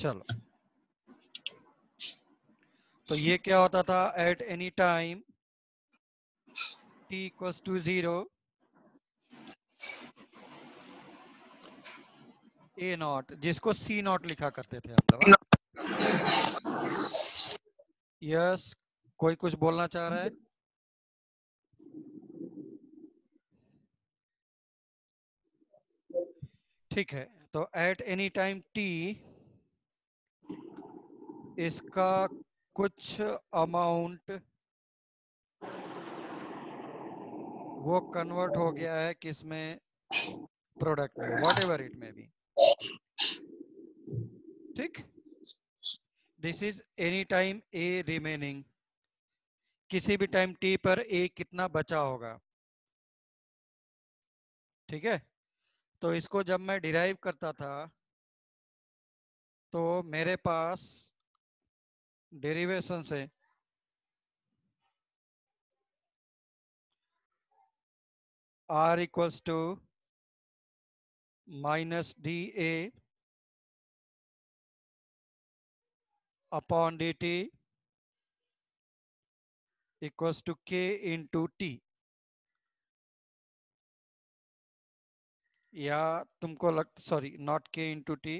चलो, तो ये क्या होता था, at any time t equals to 0 a naught, जिसको c नॉट लिखा करते थे हम लोग। हाँ? यस, कोई कुछ बोलना चाह रहा है? ठीक है, तो एट एनी टाइम t इसका कुछ अमाउंट वो कन्वर्ट हो गया है किसमें, प्रोडक्ट में, व्हाट एवर इट में बी। ठीक, this is any time A remaining, किसी भी टाइम t पर a कितना बचा होगा। ठीक है, तो इसको जब मैं डिराइव करता था तो मेरे पास डेरिवेशन से r equals to minus D A upon D T equals to k into T, या तुमको लग, sorry, not k into T,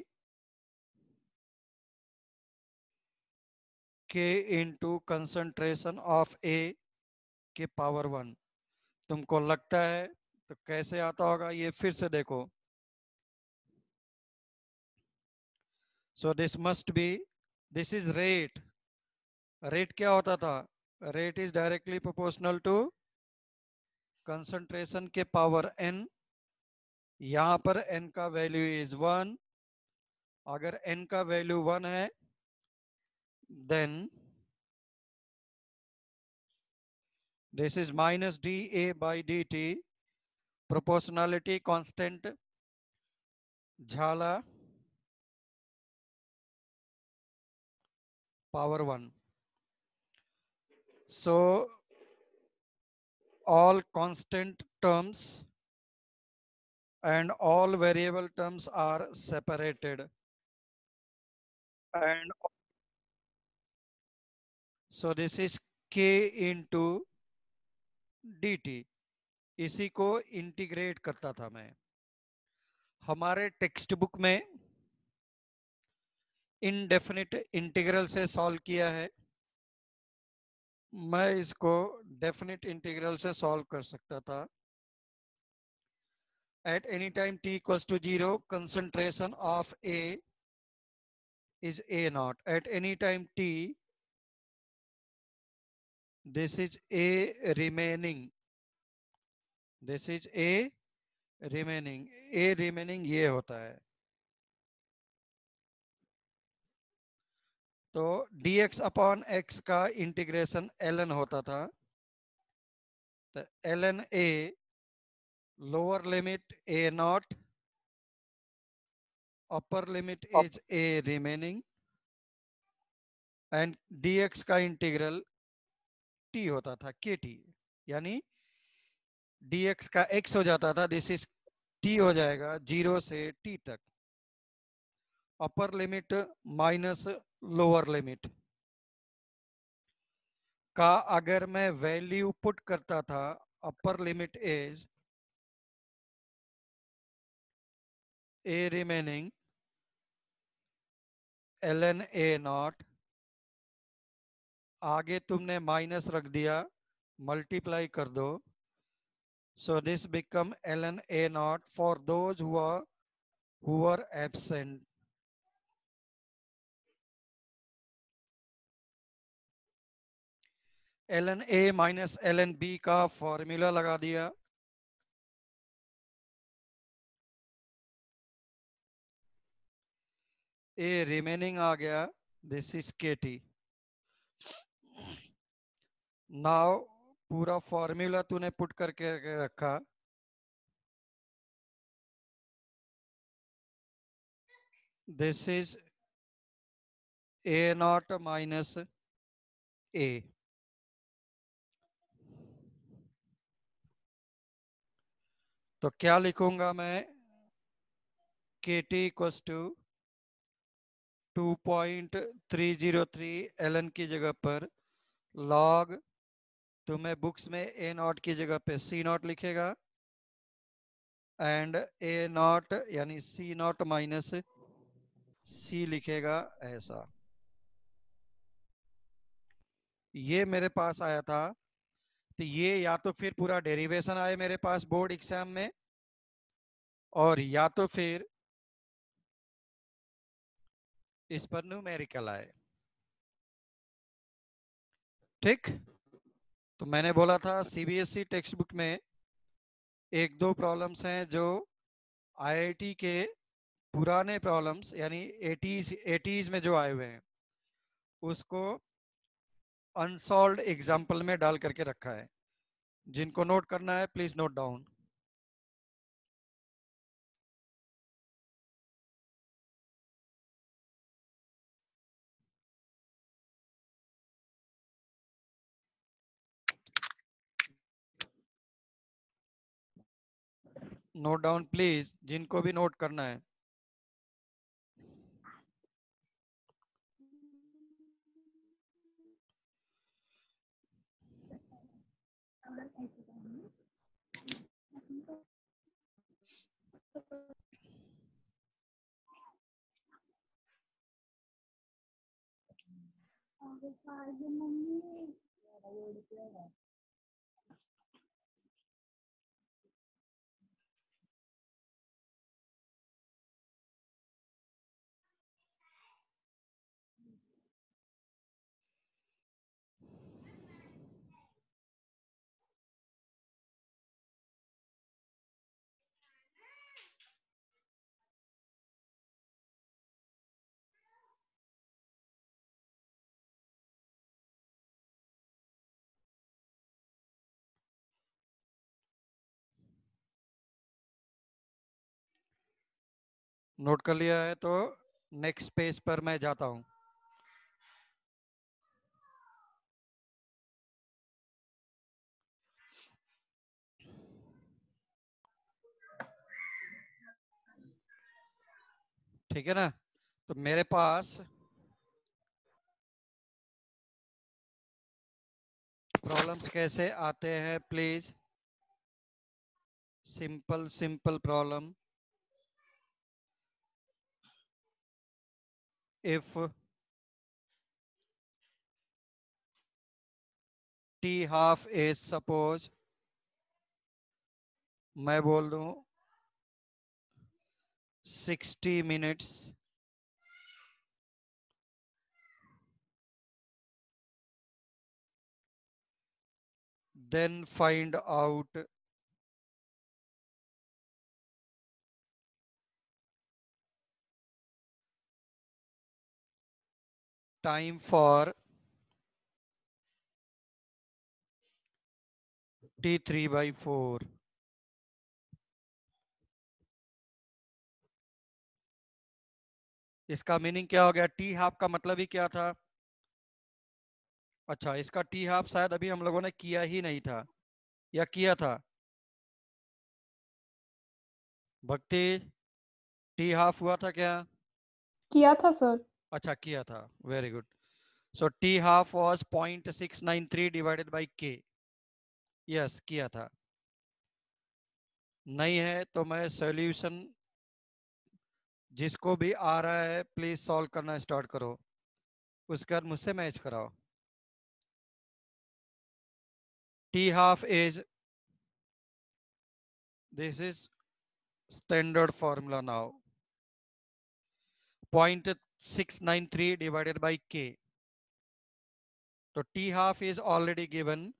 k into concentration of a के पावर 1। तुमको लगता है तो कैसे आता होगा ये फिर से देखो। So this must be, this is rate. Rate क्या होता था, rate is directly proportional to concentration के पावर n। यहां पर n का वैल्यू इज 1। अगर n का वैल्यू 1 है then this is minus D A by D T, proportionality constant झाला power 1। So all constant terms and all variable terms are separated, and so this is k into dt। इसी को integrate करता था मैं। हमारे text book में indefinite integral से solve किया है, मैं इसको डेफिनिट इंटीग्रल से सॉल्व कर सकता था। At any time t equals to 0 concentration of a is a naught। at any time t this is a remaining, this is a remaining, A remaining ये होता है। तो dx अपॉन x का integration ln होता था, तो ln a lower limit a not, upper limit is a remaining, and dx का integral t होता था kt, यानी dx का x हो जाता था, दिस इज t हो जाएगा 0 से t तक, upper limit minus lower limit का अगर मैं वैल्यू पुट करता था, upper limit is a remaining ln a naught, आगे तुमने माइनस रख दिया, मल्टीप्लाई कर दो, so this become ln a naught for those who are absent. ln a minus ln b का फॉर्मूला लगा दिया, a रिमेनिंग आ गया, दिस इज kt। नाउ पूरा फॉर्मूला तूने पुट करके रखा, this is a not minus a। तो क्या लिखूंगा मैं, kt इक्वल्स टू 2.303 ln की जगह पर log, तो मैं बुक्स में a नॉट की जगह पे c नॉट लिखेगा एंड a नॉट यानी c नॉट माइनस c लिखेगा ऐसा। ये मेरे पास आया था, तो ये या तो फिर पूरा डेरिवेशन आए मेरे पास बोर्ड एग्जाम में, और या तो फिर इस पर न्यूमेरिकल आए। ठीक, तो मैंने बोला था सीबीएसई टेक्स्ट बुक में एक दो प्रॉब्लम्स हैं जो आईआईटी के पुराने प्रॉब्लम्स यानी एटीज में जो आए हुए हैं उसको अनसॉल्व्ड एग्जाम्पल में डाल करके रखा है। जिनको नोट करना है please note down. Note down please, जिनको भी नोट करना है। नोट कर लिया है तो नेक्स्ट पेज पर मैं जाता हूं। ठीक है ना, तो मेरे पास प्रॉब्लम्स कैसे आते हैं please. Simple simple problem. If T half is suppose, मैं बोल दूं 60 minutes, then find out time for t3/4। इसका मीनिंग क्या हो गया? टी हाफ का मतलब ही क्या था? अच्छा, इसका टी हाफ शायद अभी हम लोगों ने किया ही नहीं था, या किया था भक्ति? टी हाफ हुआ था क्या? किया था सर। अच्छा किया था, very good. So T half was 0.693 divided by के। यस किया था। नहीं है तो मैं सॉल्यूशन, जिसको भी आ रहा है प्लीज सॉल्व करना स्टार्ट करो, उसके बाद मुझसे मैच कराओ। T half is, this is standard formula now, 0.693 divided by k. So t half is already given.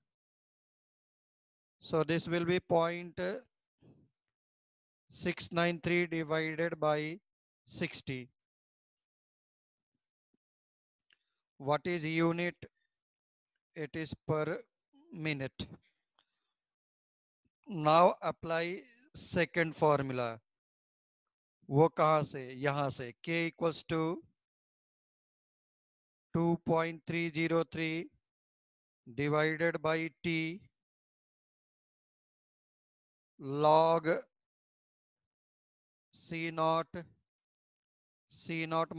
So this will be 0.693 divided by 60. What is unit? It is per minute. Now apply second formula. वो कहाँ से? यहाँ से k equals to 2.303 divided by t log c naught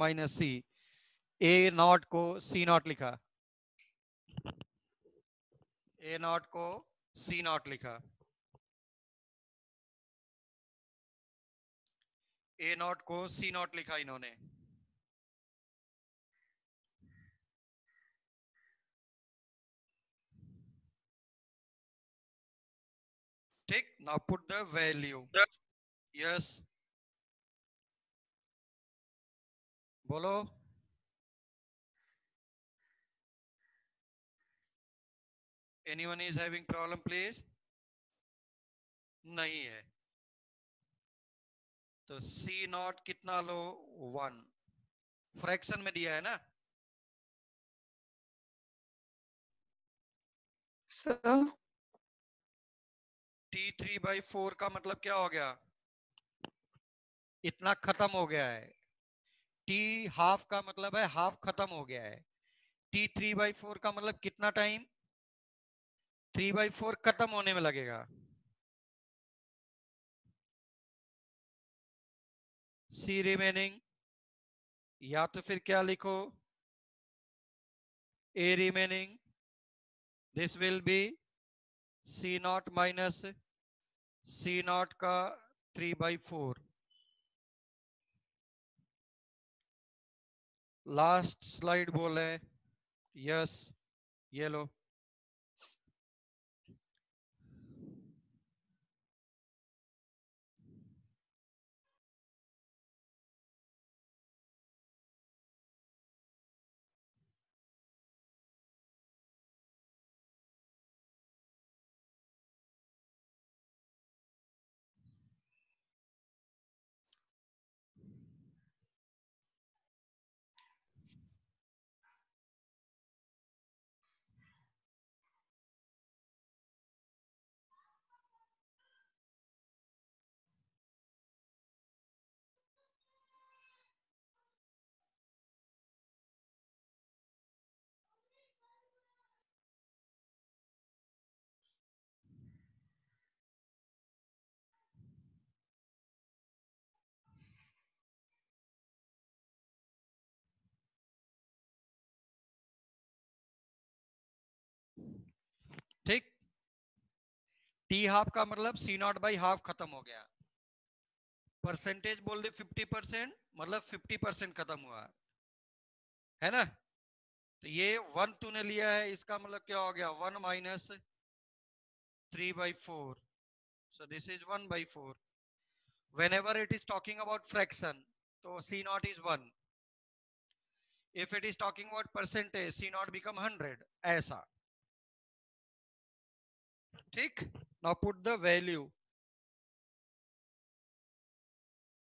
minus c। A not को सी not लिखा, ए not को सी not लिखा, ए not को सी नॉट लिखा इन्होंने। ठीक, now put the value. Yes, बोलो। Anyone is having problem please? नहीं है। तो सी नॉट कितना लो? 1, फ्रैक्शन में दिया है ना। सर T3/4 का मतलब क्या हो गया? इतना खत्म हो गया है। T हाफ का मतलब है हाफ खत्म हो गया है। T3/4 का मतलब कितना टाइम? 3/4 खत्म होने में लगेगा। C रिमेनिंग, या तो फिर क्या लिखो, A remaining, this will be C naught minus C not का 3/4। लास्ट स्लाइड बोले। यस, ये लो। ठीक, टी हाफ का मतलब C नॉट बाई हाफ खत्म हो गया। परसेंटेज बोल दे 50%, मतलब 50% खत्म हुआ है ना। तो ये 1 तूने लिया है, इसका मतलब क्या हो गया? 1 minus 3/4, so this is 1/4। whenever it is talking about fraction, तो C naught is 1। if it is talking about percentage, C naught become 100, ऐसा। ठीक, now put the value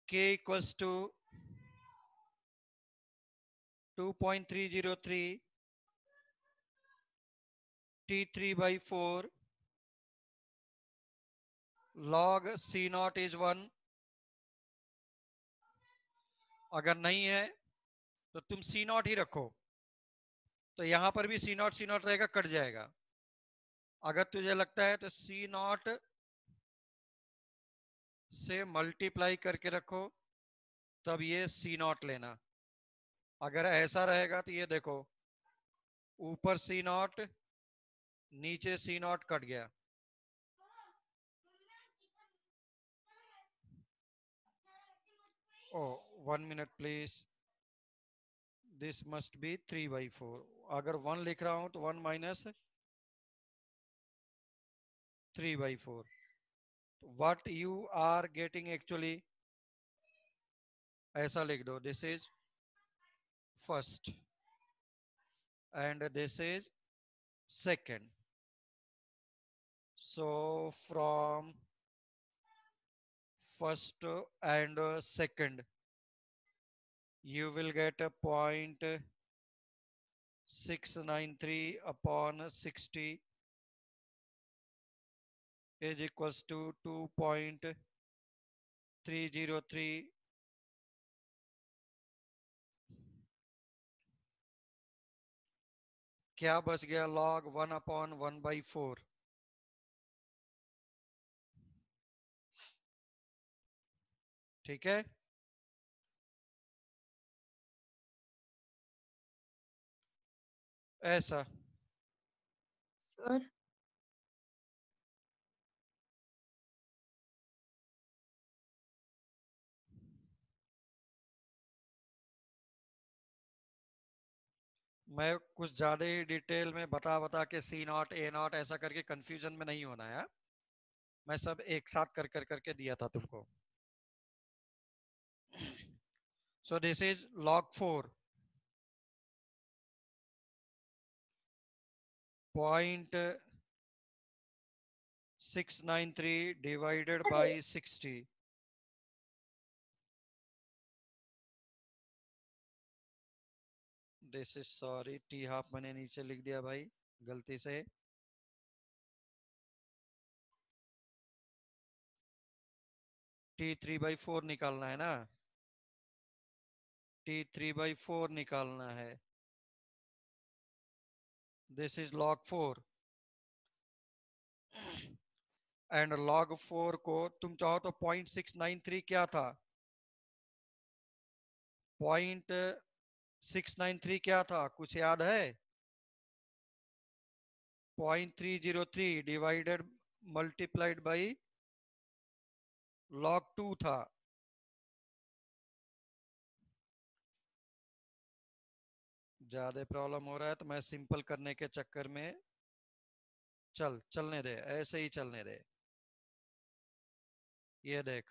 k equals to 2.303 T3/4 log C naught is 1। अगर नहीं है तो तुम C naught ही रखो, तो यहां पर भी C naught रहेगा, कट जाएगा। अगर तुझे लगता है तो C naught से मल्टीप्लाई करके रखो, तब ये C naught लेना। अगर ऐसा रहेगा तो ये देखो, ऊपर C naught, नीचे C naught कट गया। ओ 1 minute please, this must B 3/4। अगर 1 लिख रहा हूं तो 1 minus 3/4। what you are getting actually, ऐसा लिख दो, this is first and this is second, so from first and second you will get a 0.693 upon 60 is equals to 2.303। क्या बच गया? log 1/1/4। ठीक है। ऐसा। सर मैं कुछ ज्यादा ही डिटेल में बता बता के सी नॉट ए नॉट ऐसा करके कंफ्यूजन में नहीं होना है। मैं सब एक साथ कर कर करके दिया था तुमको। So this is log 4 .693 divided by 60। This is sorry, T half मैंने नीचे लिख दिया भाई गलती से। T3/4 निकालना है ना, T3/4 निकालना है। This is log 4 and log 4 को तुम चाहो तो 0.693 क्या था, 0.693 क्या था कुछ याद है? 0.303 डिवाइडेड मल्टीप्लाइड बाई log 2 था। ज्यादा प्रॉब्लम हो रहा है तो मैं सिंपल करने के चक्कर में चलने दे, ऐसे ही चलने दे। ये देख,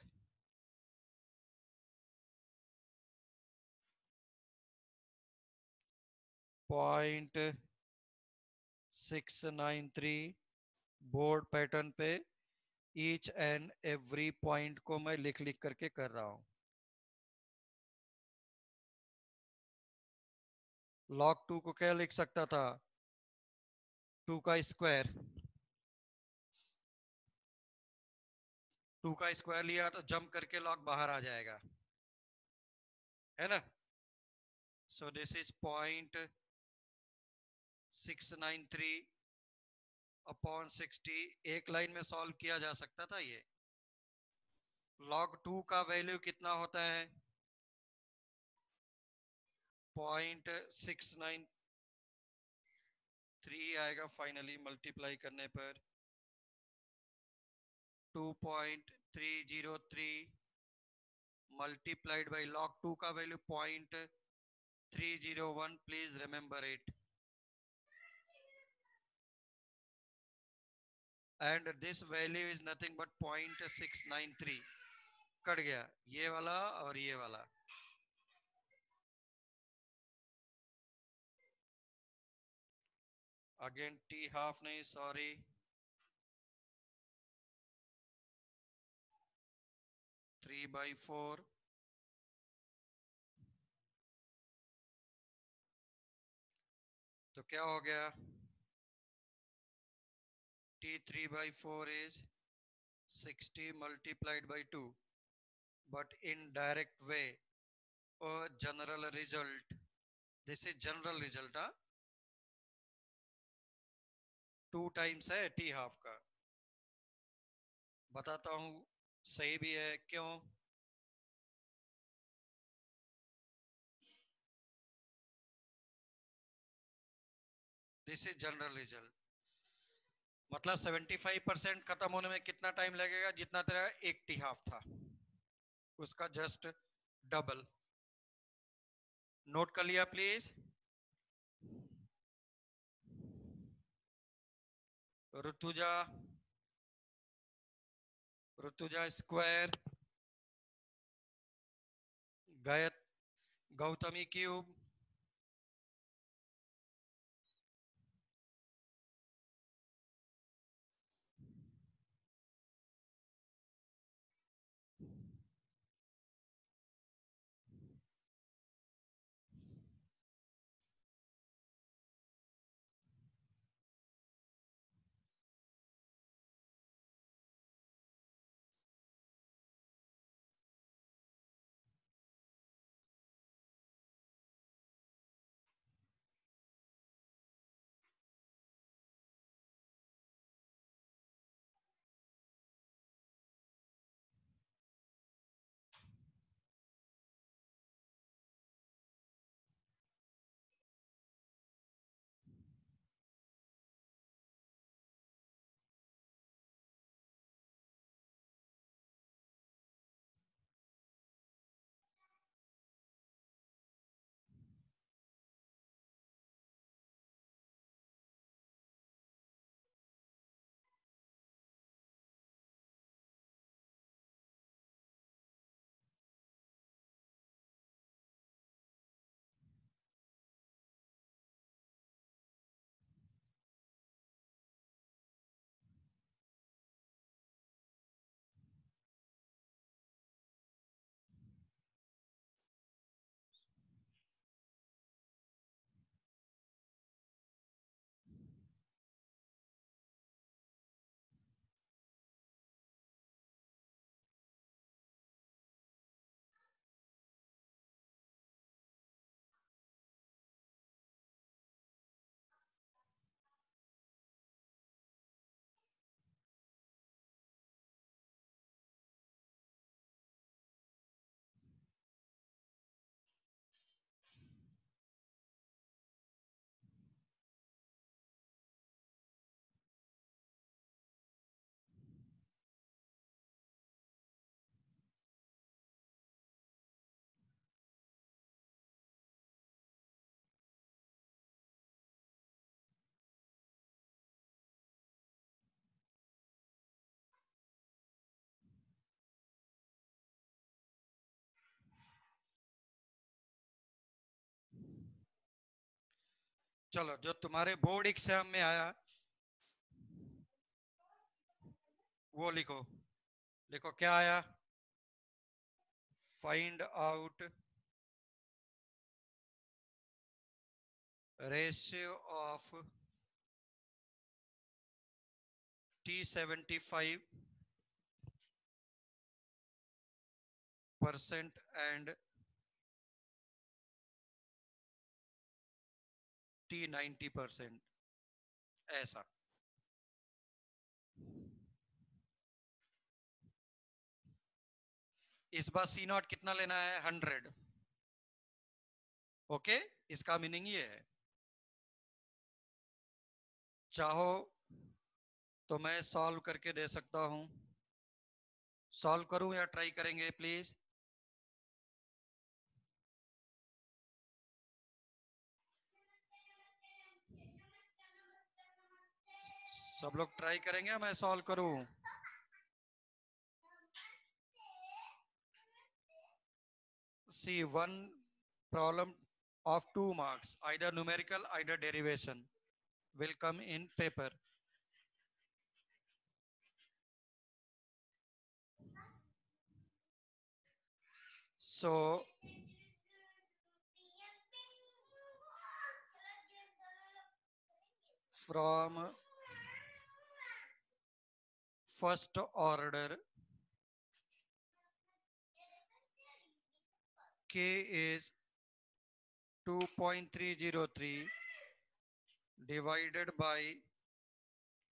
0.693 बोर्ड पैटर्न पे ईच एंड एवरी पॉइंट को मैं लिख लिख करके कर रहा हूं। log 2 को क्या लिख सकता था, 2 का स्क्वायर। 2 का स्क्वायर लिया तो जंप करके log बाहर आ जाएगा, है ना। So this is 0.693 upon 60। एक लाइन में सॉल्व किया जा सकता था ये। log 2 का वैल्यू कितना होता है, 0.693 आएगा फाइनली मल्टीप्लाई करने पर। 2.303 मल्टीप्लाइड बाई log 2 का value 0.301, please remember it. And this value is nothing but 0.693। Cut गया ये वाला और ये वाला। अगेन टी हाफ नहीं, सॉरी, 3/4। तो क्या हो गया, T3/4 is 60 multiplied by 2, but in direct way a general result, this is general result, 2 times है टी हाफ का। बताता हूं सही भी है क्यों। दिस इज जनरल रिजल्ट, मतलब 75% खत्म होने में कितना टाइम लगेगा, जितना तेरा एक टी हाफ था उसका जस्ट डबल। नोट कर लिया प्लीज। ऋतुजा, ऋतुजा स्क्वायर, गायत, गौतमी क्यूब, चलो, जो तुम्हारे बोर्ड एग्जाम में आया वो लिखो। लिखो क्या आया। Find out ratio of T75% and T90%, ऐसा। इस बार C नॉट कितना लेना है, 100। ओके, इसका मीनिंग ये है, चाहो तो मैं सॉल्व करके दे सकता हूं। सॉल्व करूं या ट्राई करेंगे प्लीज। सब लोग ट्राई करेंगे, मैं सॉल्व करूं। See, one problem of 2 marks, either numerical, either derivation, will come in paper. So, from first order, K is 2.303 divided by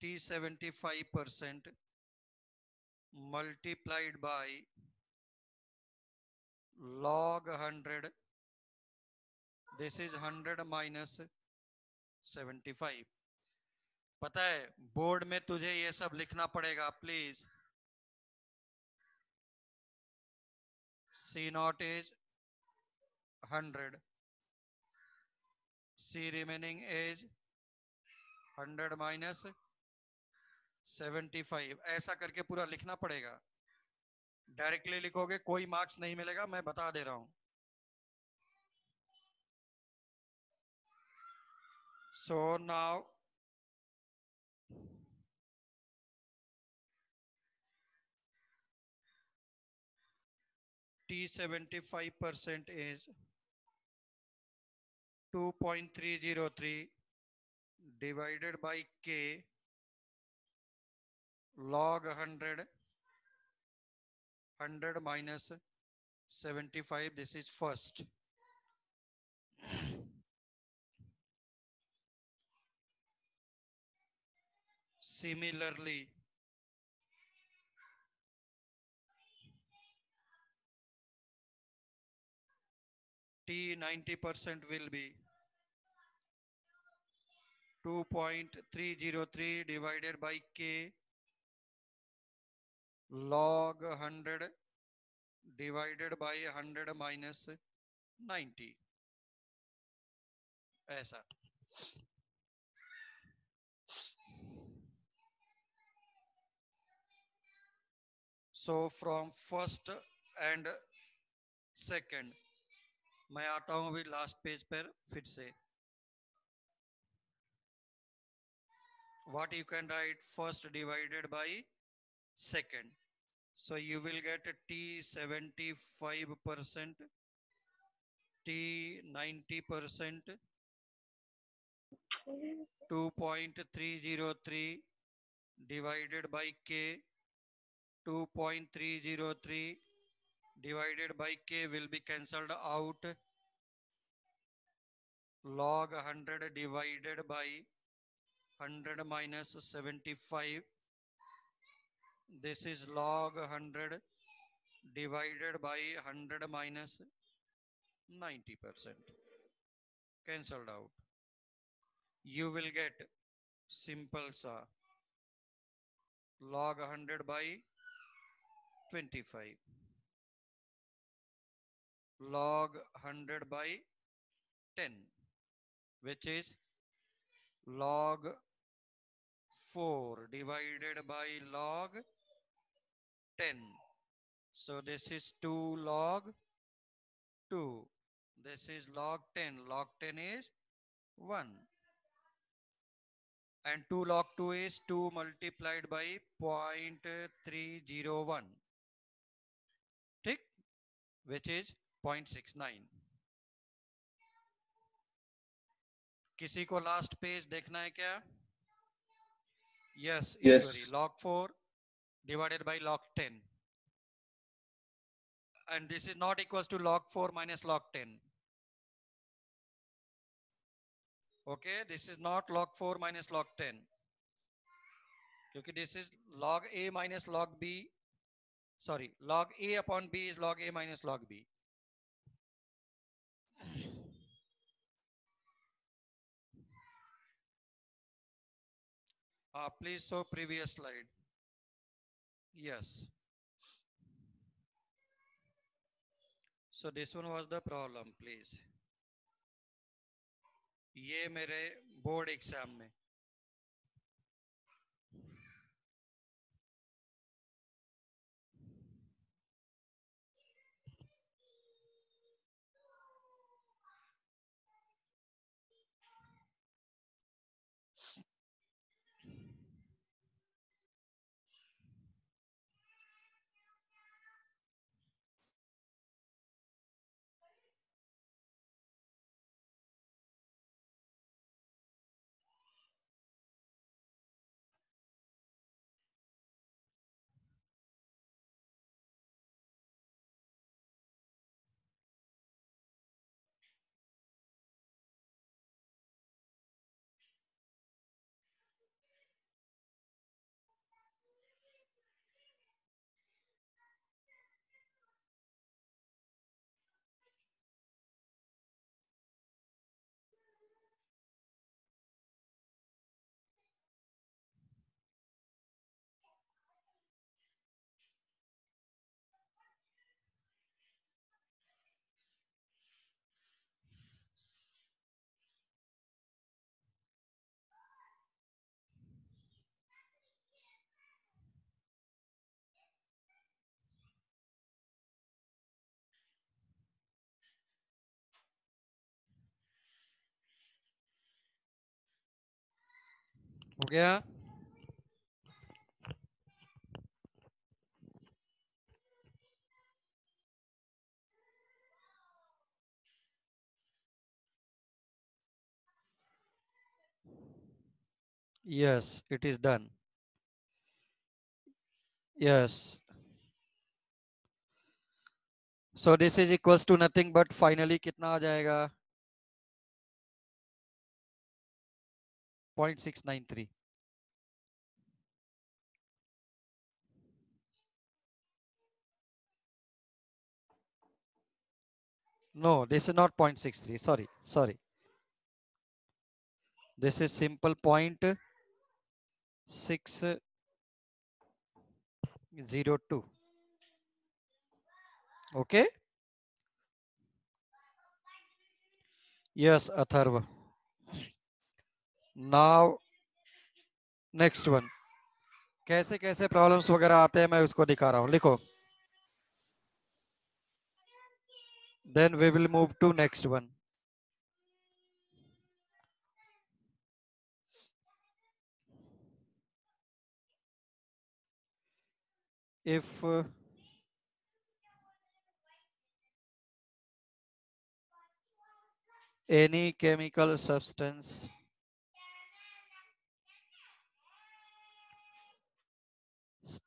T75% multiplied by log 100. This is 100 minus 75. पता है board में तुझे ये सब लिखना पड़ेगा please. C naught is 100, C remaining is 100 minus 75, ऐसा करके पूरा लिखना पड़ेगा। डायरेक्टली लिखोगे कोई मार्क्स नहीं मिलेगा, मैं बता दे रहा हूं। So now T75% is 2.303 divided by K log 100, 100 minus 75. This is first. Similarly, T90% will be 2.303 divided by K log 100 divided by 100 minus 90, ऐसा। So from first and second, मैं आता हूं अभी लास्ट पेज पर फिर से। What you can write, first divided by second. So you will get T75%, T90%, 2.303 divided by K, 2.303 divided by K will be cancelled out. Log 100 divided by 100 minus 75. This is log 100 divided by 100 minus 90%. Cancelled out. You will get simple sa log 100 by 25. Log 100 by 10, which is log 4 divided by log 10. So this is 2 log 2. This is log 10. Log 10 is 1. and 2 log 2 is 2 multiplied by 0.301, ठीक, which is 0.69. किसी को last page देखना है क्या? Yes Ishwari, Yes. log 4 divided by log 10, and this is not equals to log 4 minus log 10. Okay, this is not log 4 minus log 10, क्योंकि this is log a minus log b, sorry, log a upon b is log a minus log b. Please show previous slide. Yes. So this one was the problem, please. ये मेरे board exam में हो गया. Yes, it is done. Yes. So this is equals to nothing but finally कितना आ जाएगा? 0.693. No, this is not 0.63. Sorry. This is simple 0.602. Okay. Yes, Atharva. Now next one. कैसे कैसे problems वगैरह आते हैं मैं उसको दिखा रहा हूं, लिखो. Then we will move to next one. If any chemical substance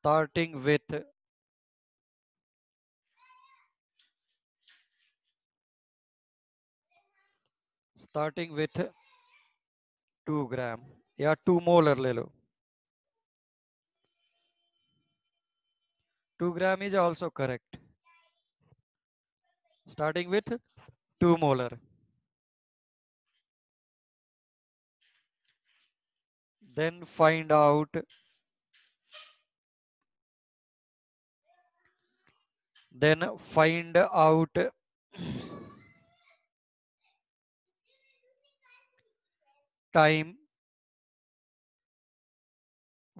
starting with 2 gram या 2 molar ले लो. 2 gram is also correct. Starting with 2 molar. Then find out time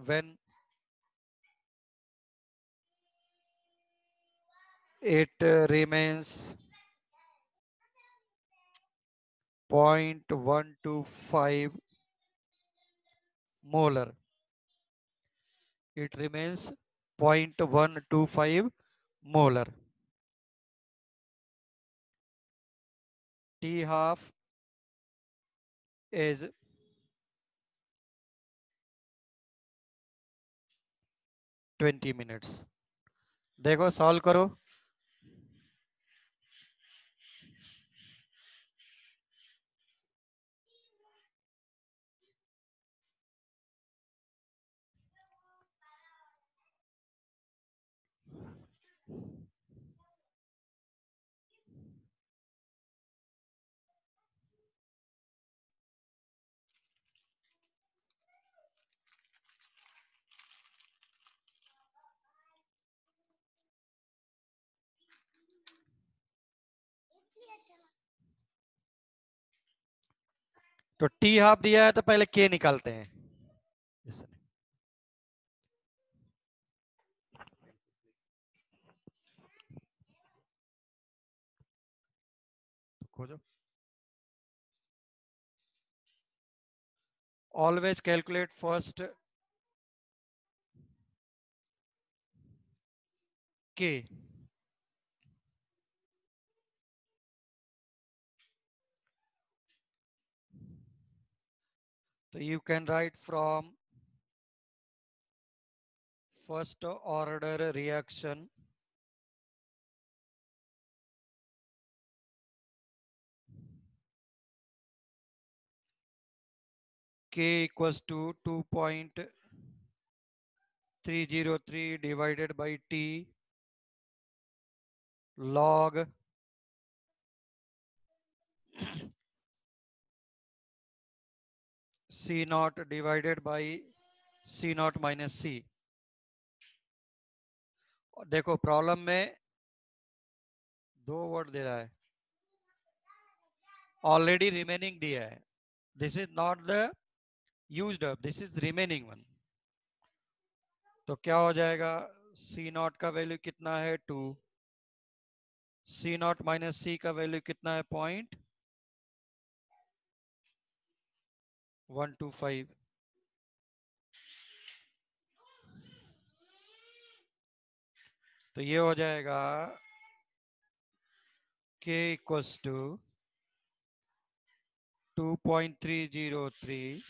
when it remains 0.125 molar. It remains 0.125 molar. T half is 20 minutes. देखो solve करो. तो T half दिया है तो पहले के निकालते हैं. खोजो. Always calculate first k. So you can write from first order reaction k equals to 2.303 divided by t log C naught divided by C naught minus C. देखो प्रॉब्लम में दो वर्ड दे रहा है, ऑलरेडी रिमेनिंग दिया है. This is not the used up, this is remaining one. तो क्या हो जाएगा, C नॉट का वैल्यू कितना है 2, C नॉट माइनस C का वैल्यू कितना है 0.125. तो ये हो जाएगा k equals to 2.303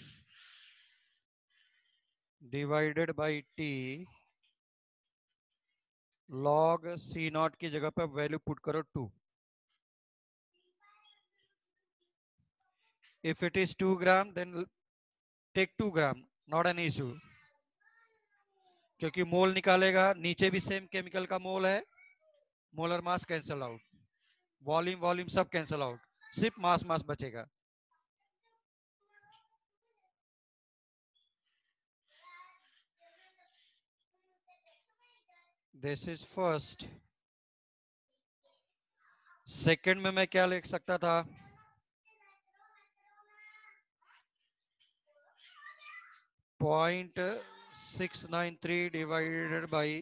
divided by t log C naught की जगह पे वैल्यू पुट करो 2. If it is 2 gram then take 2 gram, not an issue. क्योंकि मोल निकालेगा, नीचे भी सेम केमिकल का मोल है, molar mass cancel out, volume volume सब कैंसल आउट, सिर्फ मास मास बचेगा. This is first. सेकंड में मैं क्या लिख सकता था, 0.693 divided by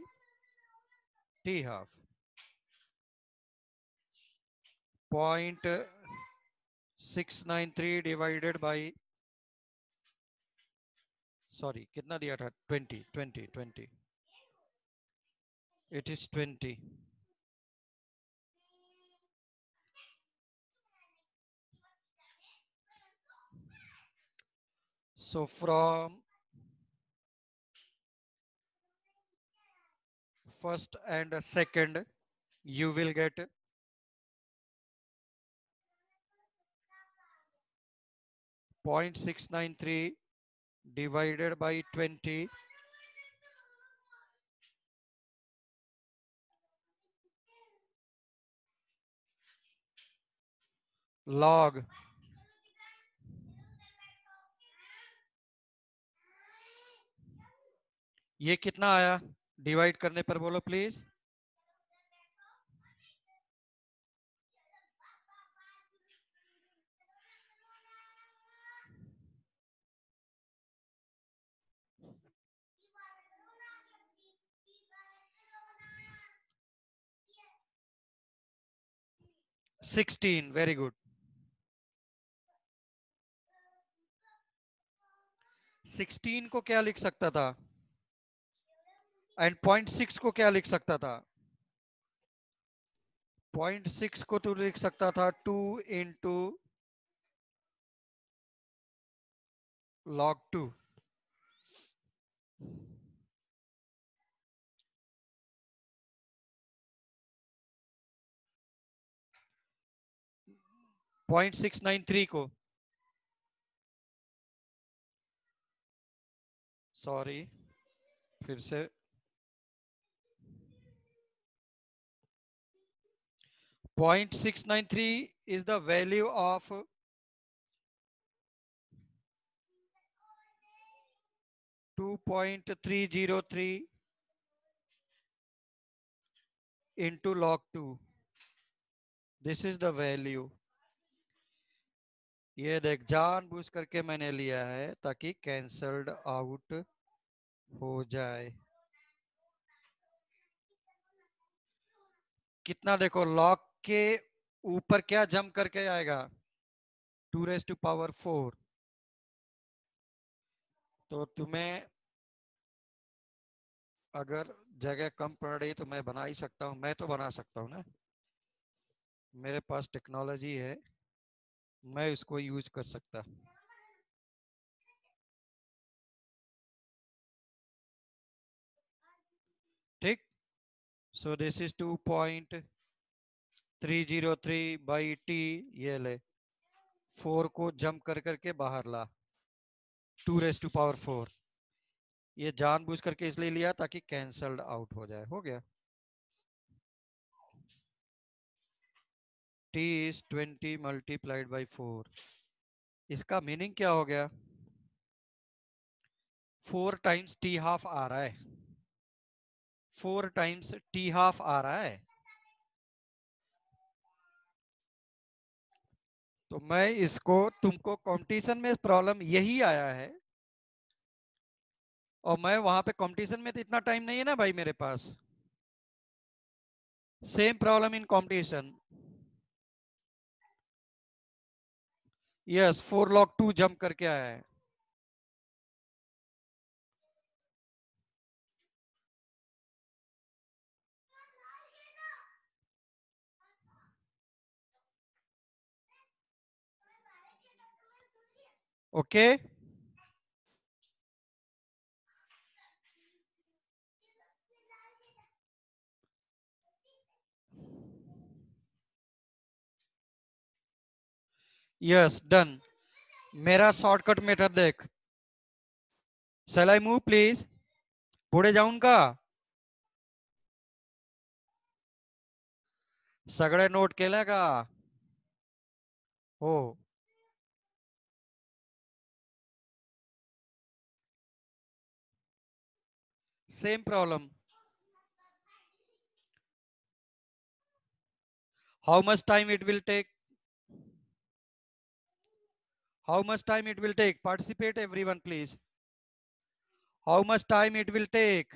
T half, 0.693 divided by, sorry कितना दिया था, 20. It is 20. So from first and second you will get 0.693 divided by 20 log ये कितना आया डिवाइड करने पर, बोलो प्लीज. $16. Very good. 16 को क्या लिख सकता था एंड 0.6 को क्या लिख सकता था? 0.6 को तो लिख सकता था 2 इंटू log 2। 0.693 को, सॉरी फिर से, 0.693 is the value of 2.303 into log 2। This is the value. ये देख, जानबूझ करके मैंने लिया है ताकि कैंसल्ड आउट हो जाए। कितना देखो, लॉग के ऊपर क्या जंप करके आएगा? 2⁴। तो तुम्हें अगर जगह कम पड़ रही तो मैं बना ही सकता हूँ, मैं तो बना सकता हूँ ना, मेरे पास टेक्नोलॉजी है, मैं इसको यूज कर सकता। ठीक, सो दिस इज 2.303/t। ये ले, 4 को जंप कर करके बाहर ला, 2⁴। ये जानबूझ करके इसलिए लिया ताकि कैंसल्ड आउट हो जाए। हो गया। t is 20 multiplied by 4। इसका मीनिंग क्या हो गया? 4 टाइम्स t हाफ आ रहा है, 4 टाइम्स t हाफ आ रहा है। तो मैं इसको, तुमको कंपटीशन में प्रॉब्लम यही आया है, और मैं वहां पे कंपटीशन में तो इतना टाइम नहीं है ना भाई मेरे पास। Same problem in competition. Yes, 4 log 2 jump करके आया है। Okay, yes done. मेरा शॉर्टकट मेथड देख। Shall I move please? पुढे जाऊन का? सगळे नोट केलं का? हो। Same problem. How much time it will take? How much time it will take? Participate everyone please. How much time it will take?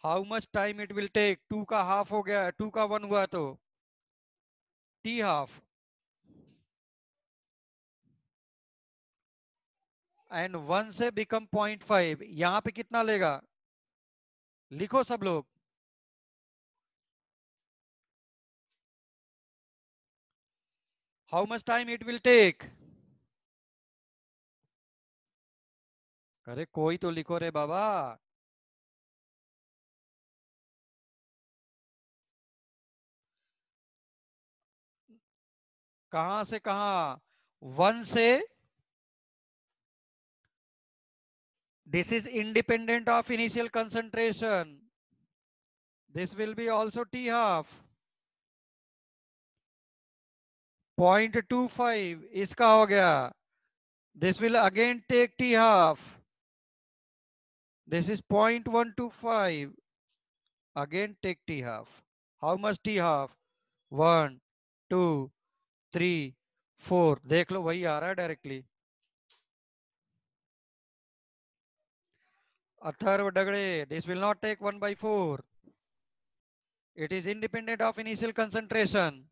How much time it will take? 2 का half हो गया, 2 का 1 हुआ तो t half, and 1 से become 0.5। यहां पे कितना लेगा? लिखो सब लोग। How much time it will take? अरे कोई तो लिखो रे बाबा। कहां से कहां? 1 से, this is independent of initial concentration, this will be also t half। 0.25 इसका हो गया, this will again take t half, this is 0.125, again take t half। how much t half? 1 2 3 4। देख लो वही आ रहा है directly. Atharva Dagde, this will not take 1/4, it is independent of initial concentration।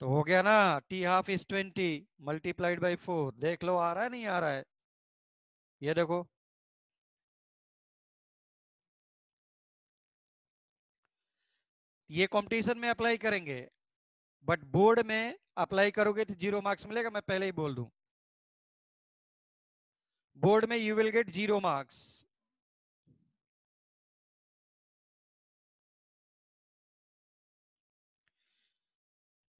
तो हो गया ना, T half is 20 multiplied by 4। देख लो आ रहा है नहीं आ रहा है, ये देखो। ये कंपटीशन में अप्लाई करेंगे, बट बोर्ड में अप्लाई करोगे तो 0 मार्क्स मिलेगा, मैं पहले ही बोल दूं। बोर्ड में you will get 0 marks.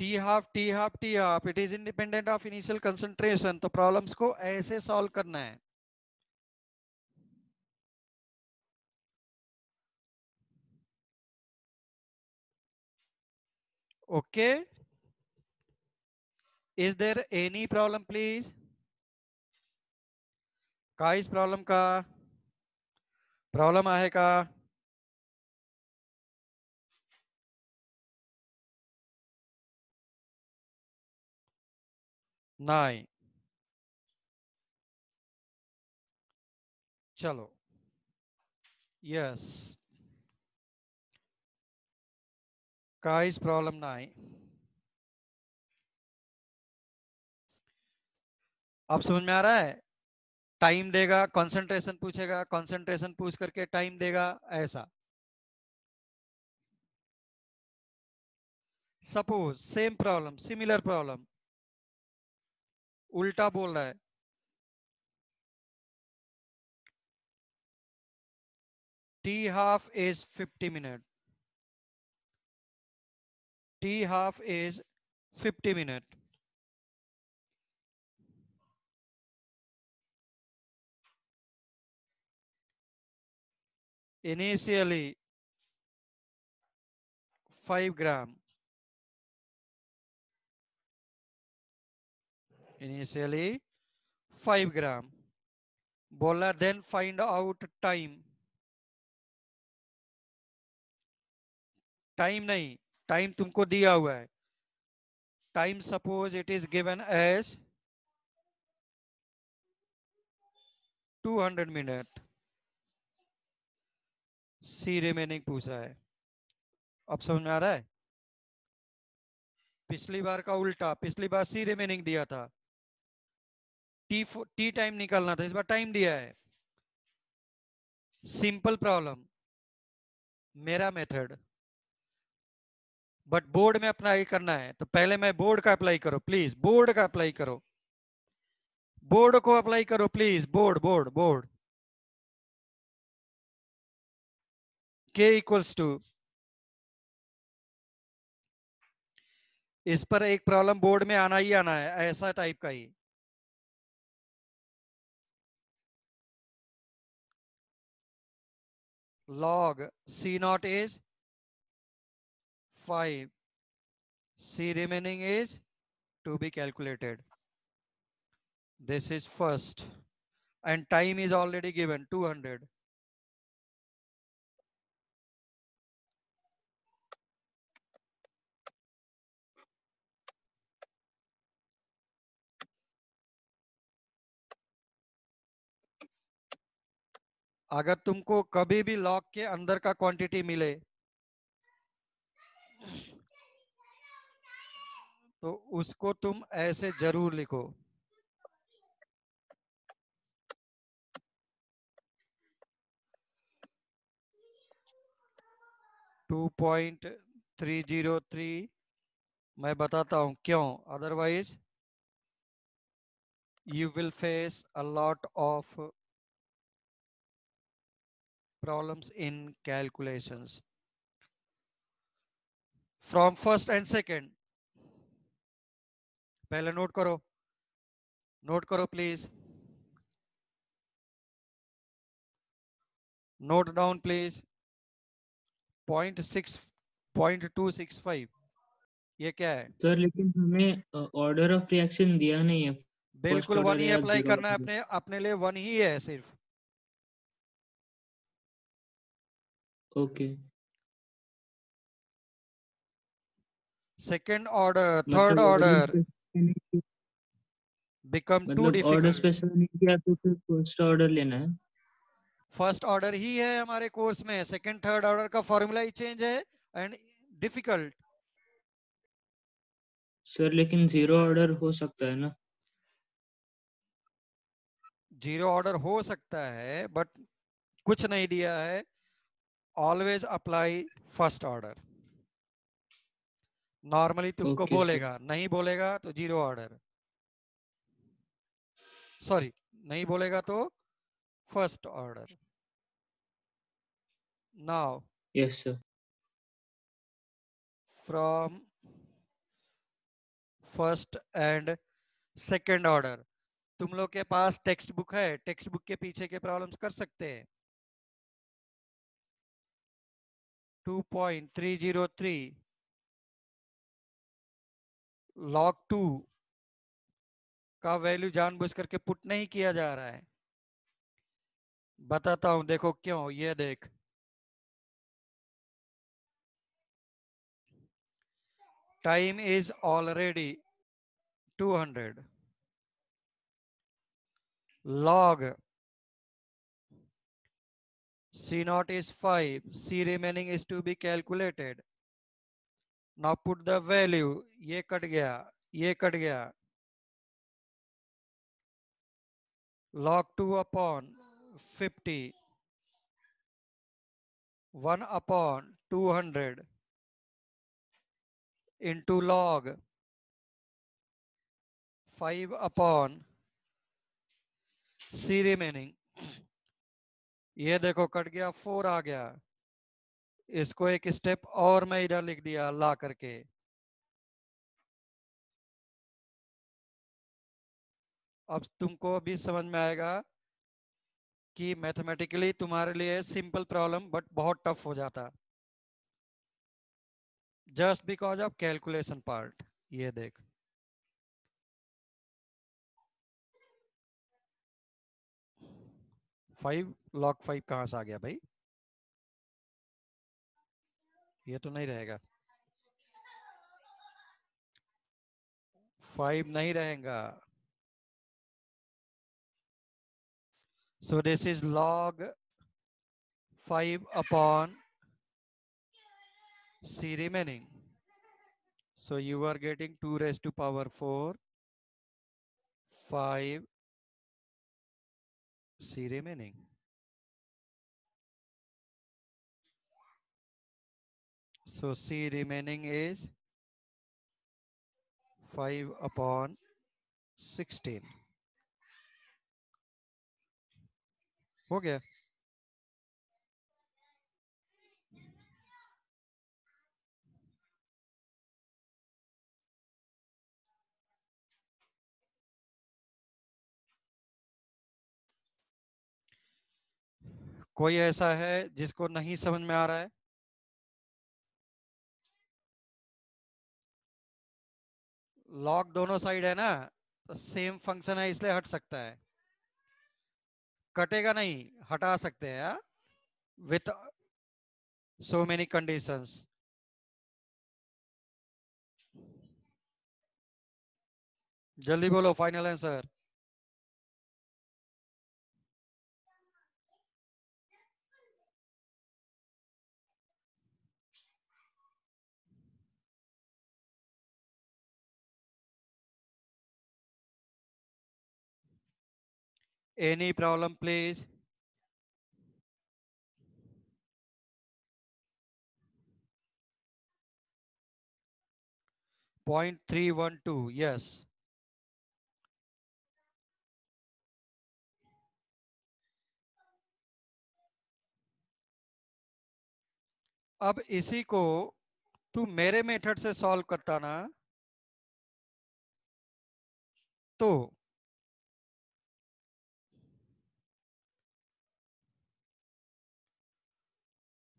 T half it is independent of initial concentration. तो प्रॉब्लम्स को ऐसे सॉल्व करना है। Okay, is there any problem please? काहीच प्रॉब्लम का? प्रॉब्लम आहे का? नहीं। चलो, यस, काहीच प्रॉब्लम नहीं। अब समझ में आ रहा है? टाइम देगा, कंसंट्रेशन पूछेगा, कंसंट्रेशन पूछ करके टाइम देगा, ऐसा। Suppose same problem, similar problem, उल्टा बोल रहा है। T half is 50 minute. T half is 50 minute. Initially 5 gram. Initially 5 gram. बोला then find out time. Time नहीं, टाइम तुमको दिया हुआ है। Time suppose it is given as 200 minute. C remaining पूछा है। अब समझ में आ रहा है? पिछली बार का उल्टा, पिछली बार सी रिमेनिंग दिया था, टी टाइम निकालना था, इस बार टाइम दिया है। सिंपल प्रॉब्लम, मेरा मेथड। बट बोर्ड में अप्लाई करना है, तो पहले मैं बोर्ड का अप्लाई करो प्लीज, बोर्ड का अप्लाई करो, बोर्ड को अप्लाई करो प्लीज, बोर्ड बोर्ड बोर्ड। के इक्वल्स टू, इस पर एक प्रॉब्लम बोर्ड में आना ही आना है, ऐसा टाइप का ही। log C naught is 5, C remaining is to be calculated. This is first, and time is already given 200. अगर तुमको कभी भी log के अंदर का क्वांटिटी मिले तो उसको तुम ऐसे जरूर लिखो, 2.303। मैं बताता हूं क्यों, otherwise you will face a lot of problems in calculations from first and second। पहले नोट करो, नोट करो प्लीज, नोट डाउन प्लीज। 0.265, ये क्या है? सर लेकिन हमें ऑर्डर ऑफ रिएक्शन दिया नहीं है, फर्स्ट बिल्कुल वन ऑर्डर ही या अप्लाई जीरो करना है, ऑर्डर। अपने अपने लिए वन ही है सिर्फ। ओके, सेकेंड ऑर्डर, थर्ड मतलब ऑर्डर ऑर्डर स्पेसिफाई नहीं किया, बिकम टू मतलब ऑर्डर डिफिकल्ट। स्पेसिफाई नहीं किया तो फिर फर्स्ट ऑर्डर लेना है। फर्स्ट ऑर्डर ही है हमारे कोर्स में, सेकेंड थर्ड ऑर्डर का फॉर्मूला ही चेंज है, एंड डिफिकल्ट। सर लेकिन जीरो ऑर्डर हो सकता है ना? जीरो ऑर्डर हो सकता है बट कुछ नहीं दिया है। Always apply first order. Normally तुमको ओके सर। बोलेगा, नहीं बोलेगा तो जीरो ऑर्डर, सॉरी, नहीं बोलेगा तो first order. Now yes sir. From first and second order, तुम लोग के पास टेक्स्ट बुक है? टेक्स्ट बुक के पीछे के प्रॉब्लम्स कर सकते हैं। 2.303 log 2 का वैल्यू जानबूझ करके पुट नहीं किया जा रहा है। बताता हूं, देखो क्यों। ये देख, time is already 200, log C naught is 5, C remaining is to be calculated. Now put the value, ये कट गया, ये कट गया, log 2 upon 50, 1 upon 200 into log 5 upon C remaining, ये देखो कट गया, 4 आ गया। इसको एक स्टेप और मैं इधर लिख दिया ला करके। अब तुमको अभी समझ में आएगा कि मैथमेटिकली तुम्हारे लिए सिंपल प्रॉब्लम बट बहुत टफ हो जाता, just because of calculation part. ये देख, 5 log 5 कहां से आ गया भाई? ये तो नहीं रहेगा, 5 नहीं रहेगा। So this is log 5 upon C remaining. So you are getting 2 raised to power 4, 5 C remaining. So C remaining is 5 upon 16. हो गया। कोई ऐसा है जिसको नहीं समझ में आ रहा है? लॉग दोनों साइड है ना, तो सेम फंक्शन है इसलिए हट सकता है। कटेगा नहीं, हटा सकते हैं विथ सो मेनी कंडीशंस। जल्दी बोलो final answer. Any problem please? 0.312, yes. अब इसी को तू मेरे मेथड से सॉल्व करता ना, तो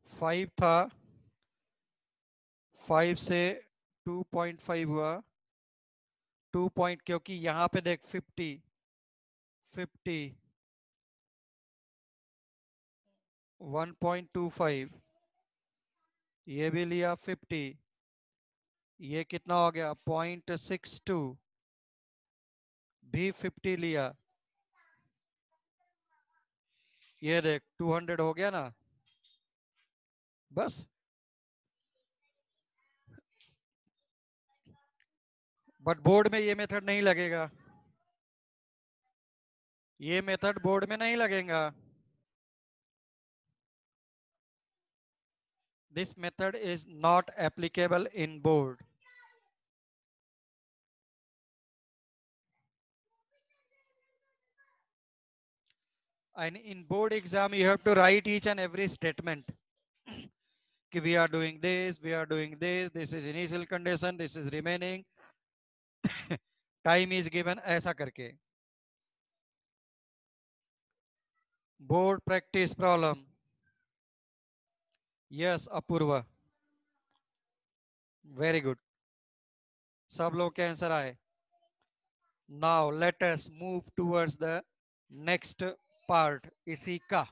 5 था, 5 से 2.5 हुआ, 2 पॉइंट, क्योंकि यहाँ पे देख 50, 50, 1.25, ये भी लिया 50, ये कितना हो गया 0.62, भी 50 लिया, ये देख 200 हो गया ना, बस। बट बोर्ड में ये मेथड नहीं लगेगा, ये मेथड बोर्ड में नहीं लगेगा. This method is not applicable in board. And in board exam, you have to write each and every statement. We are doing this, we are doing this, this is initial condition, this is remaining, time is given, ऐसा करके. Board practice problem. Yes, Apurva. Very good. सब लोग के answer आए. Now let us move towards the next part. इसी का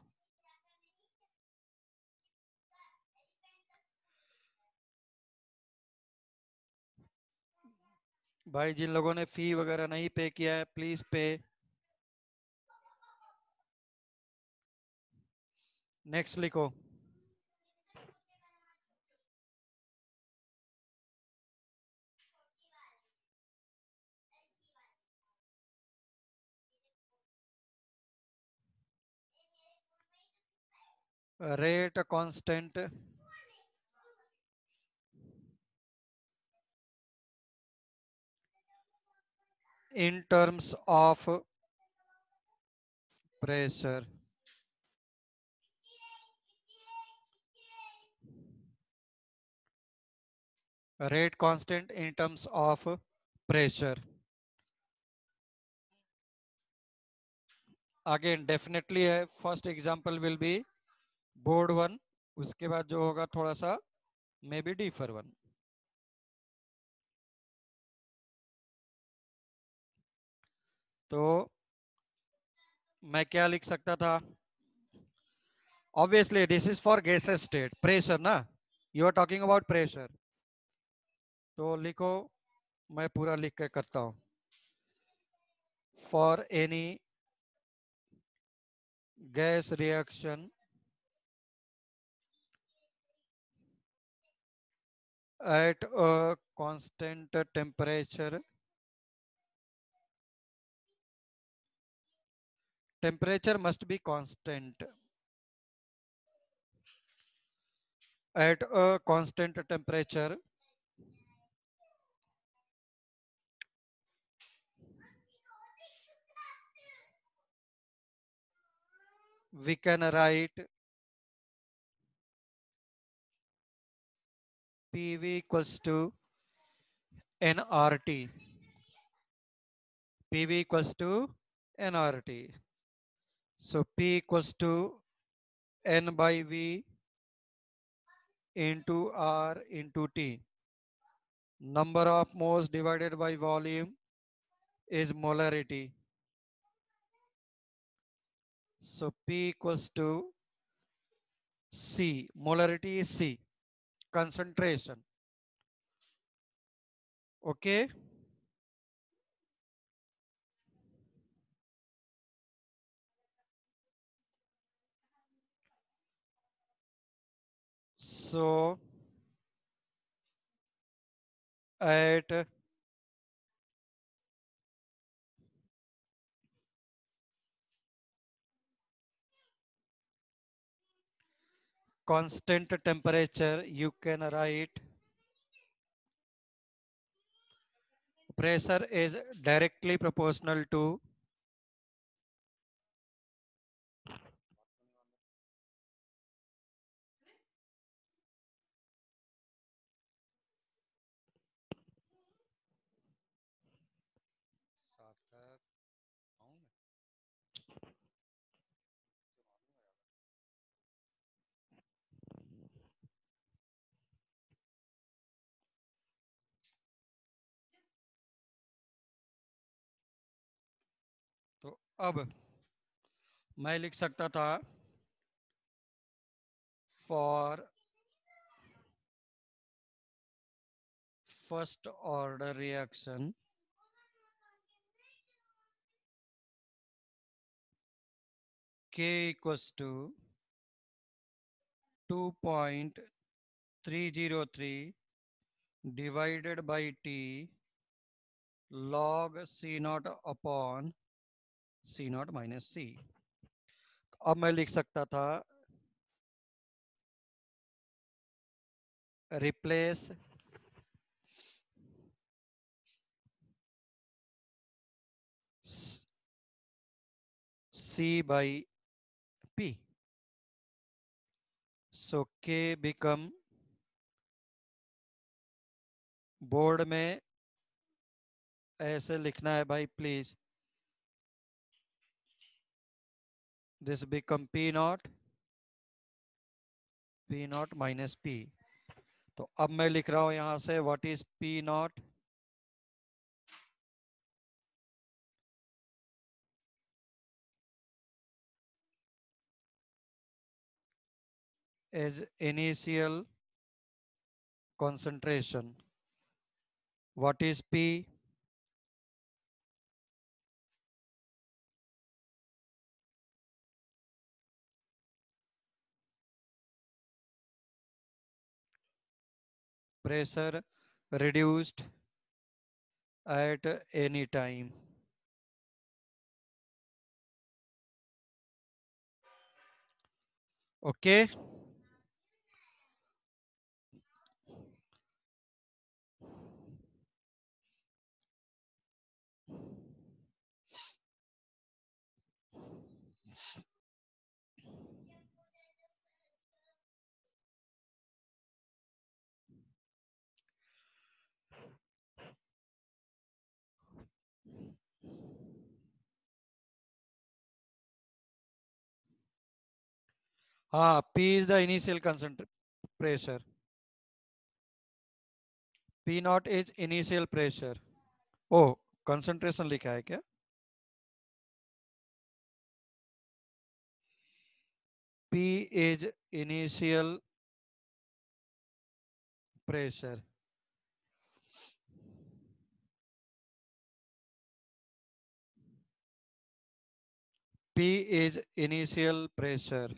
भाई जिन लोगों ने फी वगैरह नहीं पे किया है प्लीज पे. नेक्स्ट लिखो. Rate constant in terms of pressure. Rate constant in terms of pressure. Again definitely है. First example will be board 1. उसके बाद जो होगा थोड़ा सा maybe defer 1. तो मैं क्या लिख सकता था? Obviously this is for gaseous state. Pressure ना, you are talking about pressure. तो लिखो, मैं पूरा लिख के करता हूं. For any gas reaction at a constant temperature, temperature must be constant. At a constant temperature, we can write PV equals to nRT. PV equals to nRT. So P equals to N by V into R into T. Number of moles divided by volume is molarity. So P equals to C. Molarity is C. Concentration. Okay. So at constant temperature, you can write pressure is directly proportional to तो अब मैं लिख सकता था for first order reaction K equals to 2.303 divided by T log C naught upon C naught minus C। अब मैं लिख सकता था replace C by P, so K become, board में ऐसे लिखना है भाई please, this become P naught minus P। तो अब मैं लिख रहा हूं यहां से what is P naught, as initial concentration, what is P, pressure reduced at any time। Okay हाँ, P is the initial pressure, P naught is initial pressure. ओ, कंसंट्रेशन लिखा है क्या? P is initial pressure, P is initial pressure।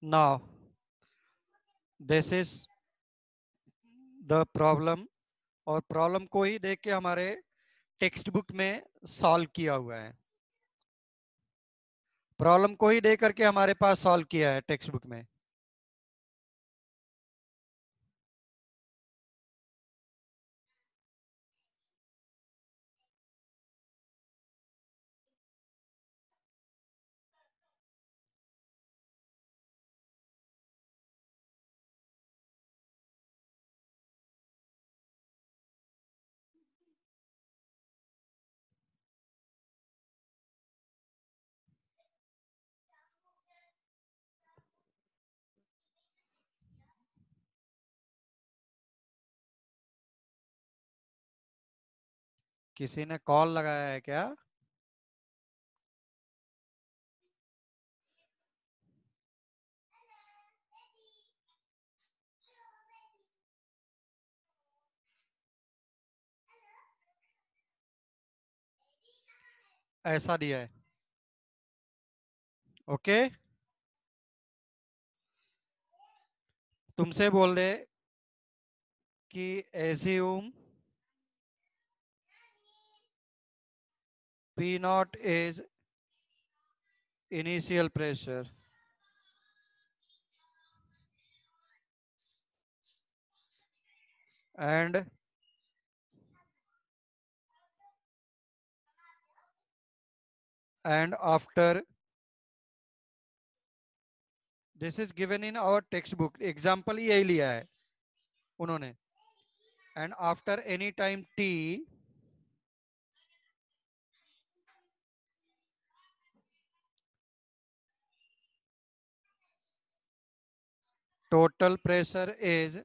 Now this is the problem, और problem को ही देख के हमारे टेक्स्ट बुक में सॉल्व किया हुआ है, प्रॉब्लम को ही देख करके हमारे पास सॉल्व किया है टेक्स्ट बुक में। किसी ने कॉल लगाया है क्या? ऐसा दिया है, ओके। तुमसे बोल दे कि assume P naught is initial pressure, and after this is given in our textbook, example यही लिया है उन्होंने, and after any time t total pressure is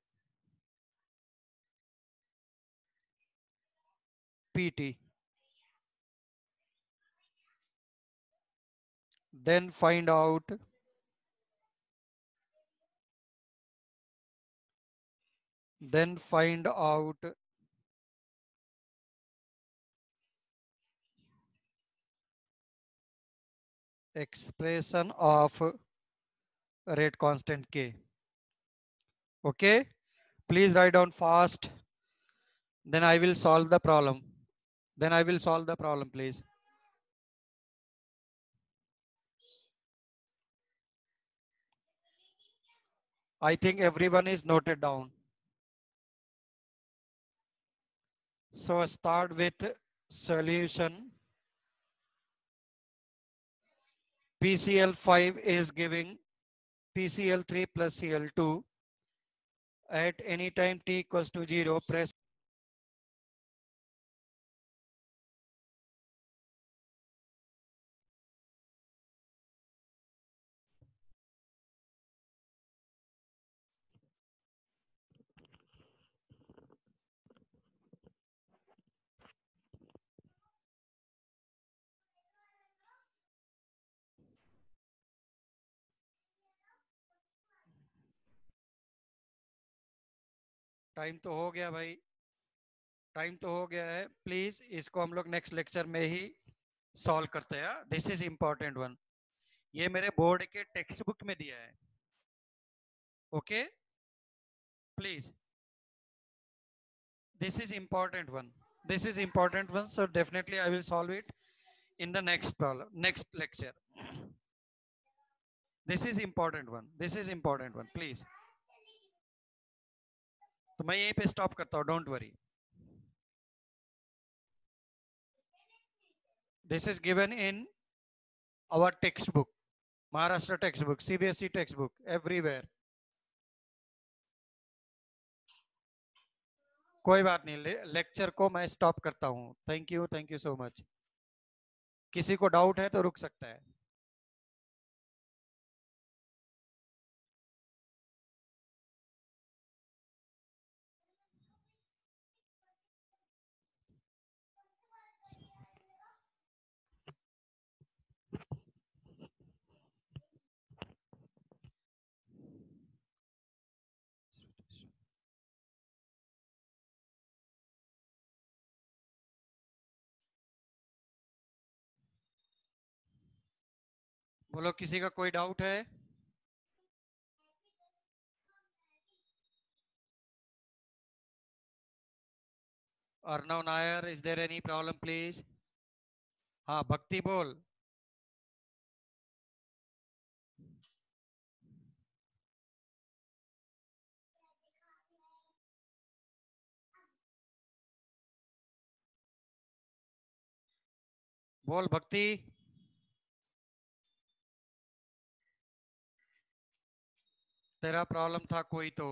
pt, then find out expression of rate constant k. Okay, please write down fast, then I will solve the problem. Please. I think everyone is noted down. So start with solution. PCl5 is giving PCl3 plus Cl2 at any time t equals to 0. Press time तो हो गया भाई, time तो हो गया है। Please इसको हम लोग नेक्स्ट लेक्चर में ही सॉल्व करते हैं। दिस इज इंपॉर्टेंट वन, ये मेरे बोर्ड के टेक्स्ट बुक में दिया है। Okay please, this is important one, so definitely I will solve it in the next problem, next lecture. This is important one, please. तो मैं यहीं पे स्टॉप करता हूँ, don't worry. This is given in our textbook, Maharashtra textbook, CBSE textbook, everywhere. कोई बात नहीं, lecture को मैं स्टॉप करता हूँ। Thank you so much. किसी को डाउट है तो रुक सकता है। बोलो, किसी का कोई डाउट है? Arnav Nair, is there any problem please? हाँ भक्ति बोल। बोल भक्ति। तेरा प्रॉब्लम था कोई तो?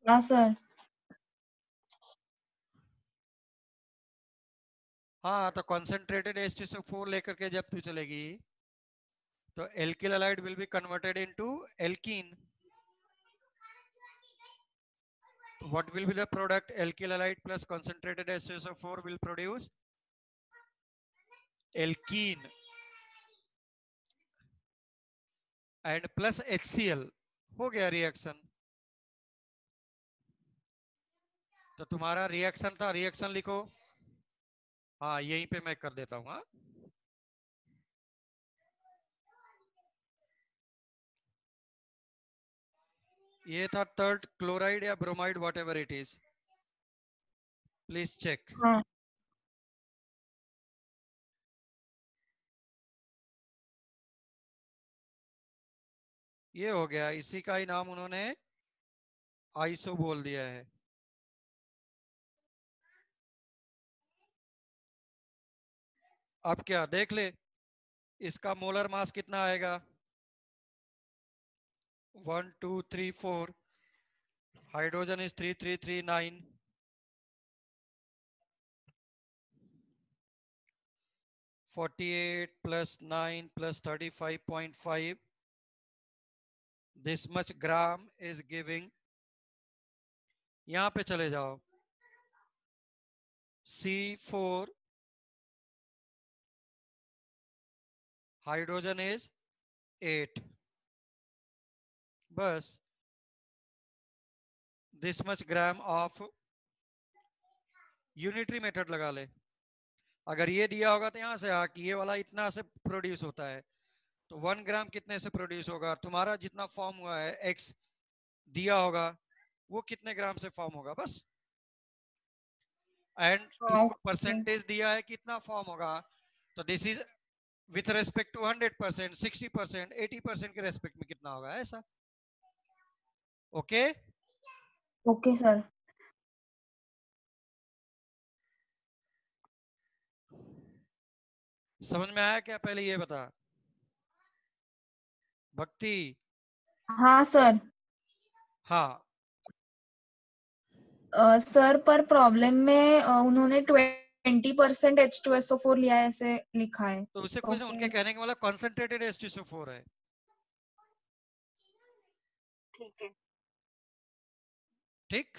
ना सर। हाँ तो कॉन्सेंट्रेटेड H2SO4 लेकर के जब तू चलेगी तो alkyl halide will be converted into alkene. What will be the product? Alkyl halide plus concentrated H2SO4 will produce alkene and plus HCl। हो गया रिएक्शन। तो तुम्हारा रिएक्शन था, रिएक्शन लिखो। हाँ यहीं पे मैं कर देता हूँ। हाँ ये था थर्ड क्लोराइड या bromide, whatever it is, please check. हाँ ये हो गया, इसी का ही नाम उन्होंने आइसो बोल दिया है। अब क्या देख ले, इसका मोलर मास कितना आएगा, 1 2 3 4, hydrogen is 3339, 48 plus 9 plus 35.5, this much gram is giving, यहां पे चले जाओ, C4, हाइड्रोजन इज 8, बस this much gram of, unitary method लगा ले। अगर ये दिया होगा तो यहां से कि ये वाला इतना से प्रोड्यूस होता है, तो 1 ग्राम कितने से प्रोड्यूस होगा, तुम्हारा जितना फॉर्म हुआ है एक्स दिया होगा वो कितने ग्राम से फॉर्म होगा, बस। एंड तुमको परसेंटेज दिया है कितना फॉर्म होगा, तो this is with respect to 100%, 60%, 80% के रेस्पेक्ट में कितना होगा, ऐसा। Okay okay sir. समझ में आया क्या, पहले ये बता भक्ति। हाँ सर। हाँ सर पर प्रॉब्लम में उन्होंने 20% H2SO4 लिया है ऐसे लिखा है, तो उससे तो कुछ उनके फिर कहने का मतलब कॉन्सेंट्रेटेड H2SO4 है। ठीक है। ठीक,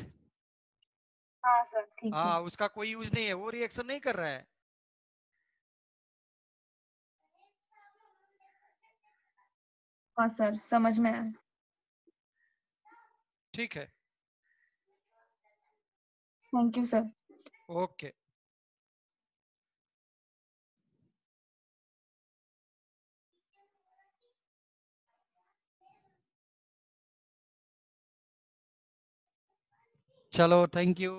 हाँ सर ठीक है। हाँ उसका कोई यूज नहीं है, वो रिएक्शन नहीं कर रहा है। हाँ सर समझ में आया। ठीक है, थैंक यू सर। ओके। चलो थैंक यू।